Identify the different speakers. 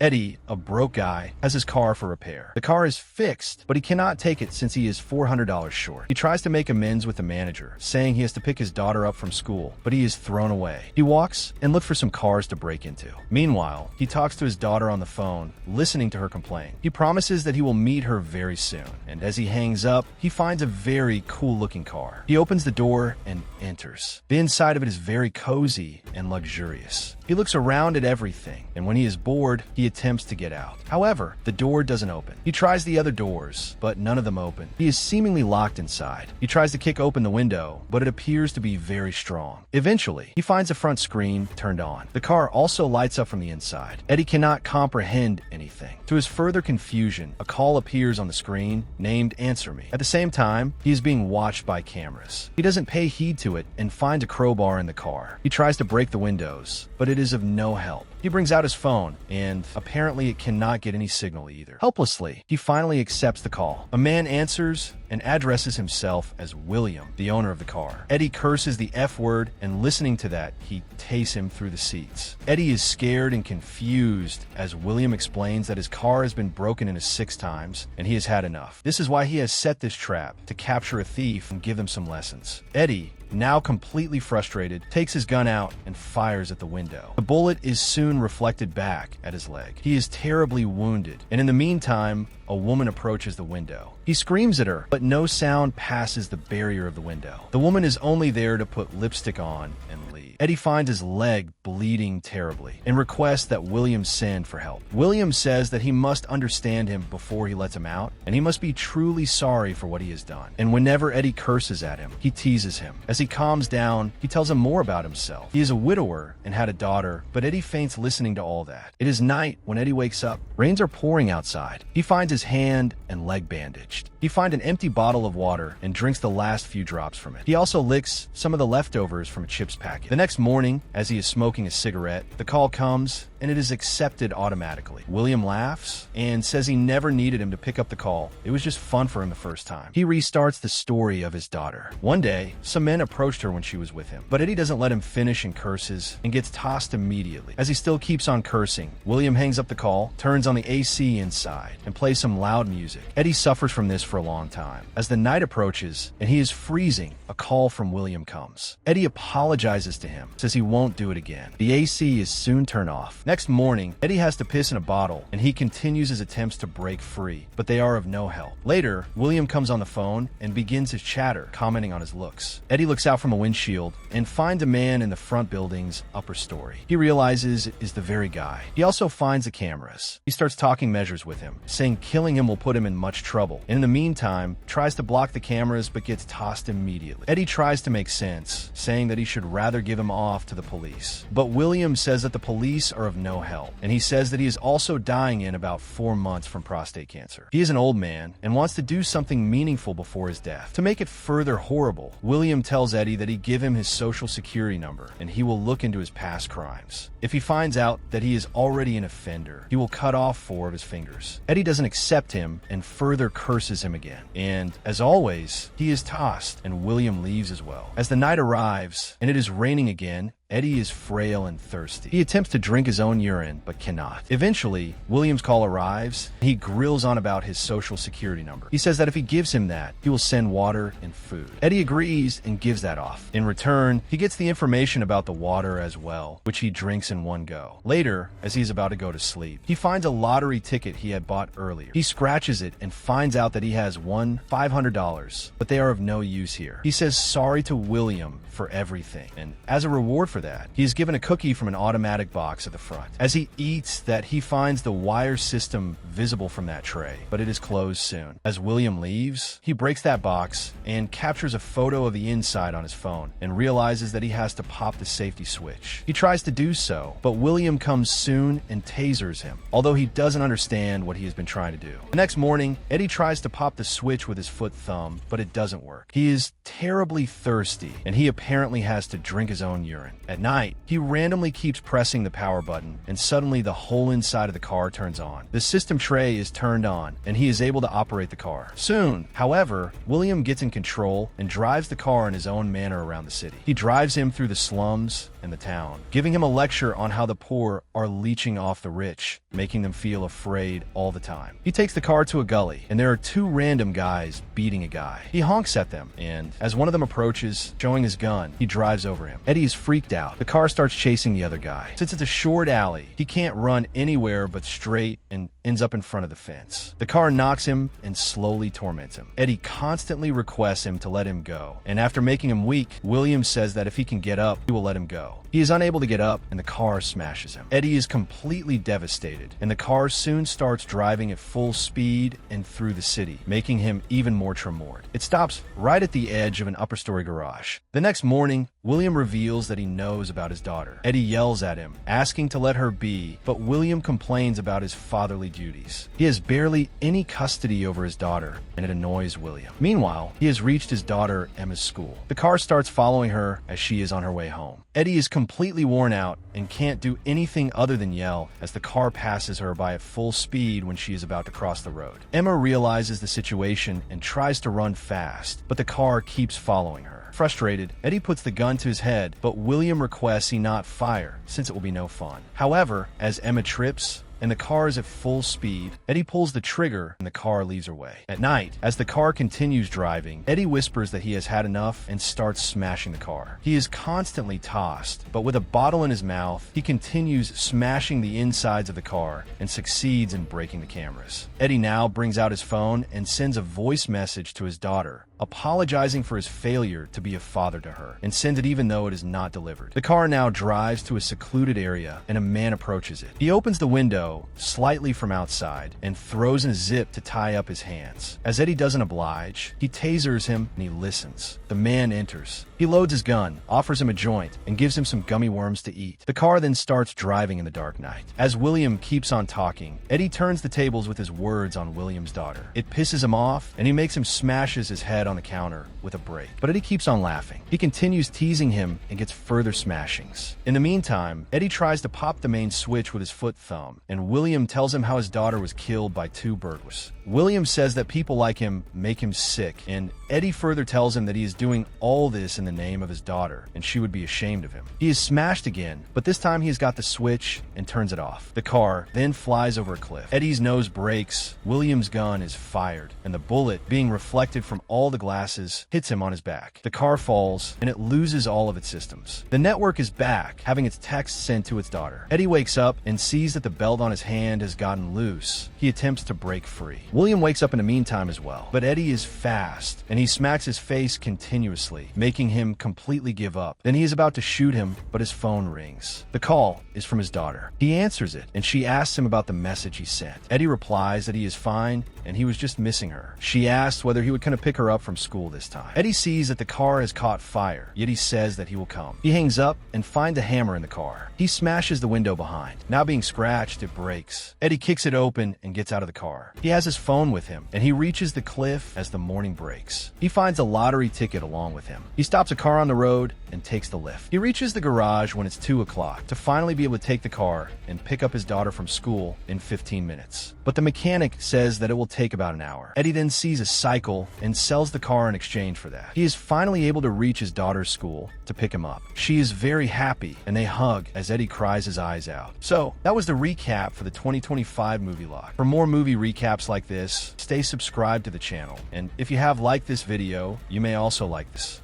Speaker 1: Eddie, a broke guy, has his car for repair. The car is fixed, but he cannot take it since he is $400 short. He tries to make amends with the manager, saying he has to pick his daughter up from school, but he is thrown away. He walks and looks for some cars to break into. Meanwhile, he talks to his daughter on the phone, listening to her complain. He promises that he will meet her very soon, and as he hangs up, he finds a very cool-looking car. He opens the door and enters. The inside of it is very cozy and luxurious. He looks around at everything, and when he is bored, he attempts to get out. However, the door doesn't open. He tries the other doors, but none of them open. He is seemingly locked inside. He tries to kick open the window, but it appears to be very strong. Eventually, he finds the front screen turned on. The car also lights up from the inside. Eddie cannot comprehend anything. To his further confusion, a call appears on the screen named Answer Me. At the same time, he is being watched by cameras. He doesn't pay heed to it and finds a crowbar in the car. He tries to break the windows, but it is of no help. He brings out his phone, and apparently it cannot get any signal either. Helplessly, he finally accepts the call. A man answers and addresses himself as William, the owner of the car. Eddie curses the F word, and listening to that, he tastes him through the seats. Eddie is scared and confused as William explains that his car has been broken into 6 times, and he has had enough. This is why he has set this trap, to capture a thief and give them some lessons. Eddie, now completely frustrated, takes his gun out and fires at the window. The bullet is soon reflected back at his leg. He is terribly wounded, and in the meantime, a woman approaches the window. He screams at her, but no sound passes the barrier of the window. The woman is only there to put lipstick on and leave. Eddie finds his leg bleeding terribly and requests that William send for help. William says that he must understand him before he lets him out, and he must be truly sorry for what he has done. And whenever Eddie curses at him, he teases him. As he calms down, he tells him more about himself. He is a widower and had a daughter, but Eddie faints listening to all that. It is night when Eddie wakes up. Rains are pouring outside. He finds his hand and leg bandaged. He finds an empty bottle of water and drinks the last few drops from it. He also licks some of the leftovers from a chips packet. The next morning, as he is smoking a cigarette, the call comes and it is accepted automatically. William laughs and says he never needed him to pick up the call. It was just fun for him the first time. He restarts the story of his daughter. One day, some men approached her when she was with him, but Eddie doesn't let him finish and curses and gets tossed immediately. As he still keeps on cursing, William hangs up the call, turns on the AC inside, and plays some loud music. Eddie suffers from this for a long time. As the night approaches and he is freezing, a call from William comes. Eddie apologizes to him, says he won't do it again. The AC is soon turned off. Next morning, Eddie has to piss in a bottle, and he continues his attempts to break free, but they are of no help. Later, William comes on the phone and begins his chatter, commenting on his looks. Eddie looks out from a windshield and finds a man in the front building's upper story. He realizes it is the very guy. He also finds the cameras. He starts talking measures with him, saying killing him will put him in much trouble, and in the meantime, tries to block the cameras but gets tossed immediately. Eddie tries to make sense, saying that he should rather give him off to the police. But William says that the police are of no help, and he says that he is also dying in about 4 months from prostate cancer. He is an old man and wants to do something meaningful before his death. To make it further horrible, William tells Eddie that he give him his social security number and he will look into his past crimes. If he finds out that he is already an offender, he will cut off 4 of his fingers. Eddie doesn't accept him and further curses him again. And, as always, he is tossed and William leaves as well. As the night arrives and it is raining again, Eddie is frail and thirsty. He attempts to drink his own urine, but cannot. Eventually, William's call arrives. He grills on about his social security number. He says that if he gives him that, he will send water and food. Eddie agrees and gives that off. In return, he gets the information about the water as well, which he drinks in one go. Later, as he is about to go to sleep, he finds a lottery ticket he had bought earlier. He scratches it and finds out that he has won $500, but they are of no use here. He says sorry to William for everything, and as a reward for that, he is given a cookie from an automatic box at the front. As he eats that, he finds the wire system visible from that tray, but it is closed soon. As William leaves, he breaks that box and captures a photo of the inside on his phone and realizes that he has to pop the safety switch. He tries to do so, but William comes soon and tasers him, although he doesn't understand what he has been trying to do. The next morning, Eddie tries to pop the switch with his foot thumb, but it doesn't work. He is terribly thirsty, and he apparently has to drink his own urine. At night, he randomly keeps pressing the power button, and suddenly the whole inside of the car turns on. The system tray is turned on, and he is able to operate the car. Soon, however, William gets in control and drives the car in his own manner around the city. He drives him through the slums and the town, giving him a lecture on how the poor are leeching off the rich, making them feel afraid all the time. He takes the car to a gully, and there are two random guys beating a guy. He honks at them, and as one of them approaches, showing his gun, he drives over him. Eddie is freaked out. The car starts chasing the other guy. Since it's a short alley, he can't run anywhere but straight and ends up in front of the fence. The car knocks him and slowly torments him. Eddie constantly requests him to let him go, and after making him weak, William says that if he can get up, he will let him go. He is unable to get up, and the car smashes him. Eddie is completely devastated, and the car soon starts driving at full speed and through the city, making him even more tremored. It stops right at the edge of an upper-story garage. The next morning, William reveals that he knows about his daughter. Eddie yells at him, asking to let her be, but William complains about his fatherly duties. He has barely any custody over his daughter, and it annoys William. Meanwhile, he has reached his daughter Emma's school. The car starts following her as she is on her way home. Eddie is completely worn out and can't do anything other than yell as the car passes her by at full speed when she is about to cross the road. Emma realizes the situation and tries to run fast, but the car keeps following her. Frustrated, Eddie puts the gun to his head, but William requests he not fire, since it will be no fun. However, as Emma trips, and the car is at full speed, Eddie pulls the trigger and the car leaves her way. At night, as the car continues driving, Eddie whispers that he has had enough and starts smashing the car. He is constantly tossed, but with a bottle in his mouth, he continues smashing the insides of the car and succeeds in breaking the cameras. Eddie now brings out his phone and sends a voice message to his daughter, apologizing for his failure to be a father to her, and sends it even though it is not delivered. The car now drives to a secluded area, and a man approaches it. He opens the window slightly from outside and throws in a zip to tie up his hands. As Eddie doesn't oblige, he tasers him and he listens. The man enters. He loads his gun, offers him a joint, and gives him some gummy worms to eat. The car then starts driving in the dark night. As William keeps on talking, Eddie turns the tables with his words on William's daughter. It pisses him off, and he makes him smashes his head on the counter with a brake. But Eddie keeps on laughing. He continues teasing him and gets further smashings. In the meantime, Eddie tries to pop the main switch with his foot thumb, and William tells him how his daughter was killed by two burglars. William says that people like him make him sick, and Eddie further tells him that he is doing all this in the name of his daughter, and she would be ashamed of him. He is smashed again, but this time he has got the switch and turns it off. The car then flies over a cliff. Eddie's nose breaks, William's gun is fired, and the bullet, being reflected from all the glasses, hits him on his back. The car falls, and it loses all of its systems. The network is back, having its text sent to its daughter. Eddie wakes up and sees that the belt on his hand has gotten loose. He attempts to break free. William wakes up in the meantime as well, but Eddie is fast, and he smacks his face continuously, making him completely give up. Then he is about to shoot him, but his phone rings. The call is from his daughter. He answers it, and she asks him about the message he sent. Eddie replies that he is fine, and he was just missing her. She asks whether he would come to pick her up from school this time. Eddie sees that the car has caught fire, yet he says that he will come. He hangs up and finds a hammer in the car. He smashes the window behind. Now being scratched, it breaks. Eddie kicks it open and gets out of the car. He has his phone with him, and he reaches the cliff as the morning breaks. He finds a lottery ticket along with him. He stops a car on the road and takes the lift. He reaches the garage when it's 2 o'clock to finally be able to take the car and pick up his daughter from school in 15 minutes. But the mechanic says that it will take about an hour. Eddie then sees a cycle and sells the car in exchange for that. He is finally able to reach his daughter's school to pick him up. She is very happy, and they hug as Eddie cries his eyes out. So, that was the recap for the 2025 movie log. For more movie recaps like this, stay subscribed to the channel. And if you have liked this video, you may also like this.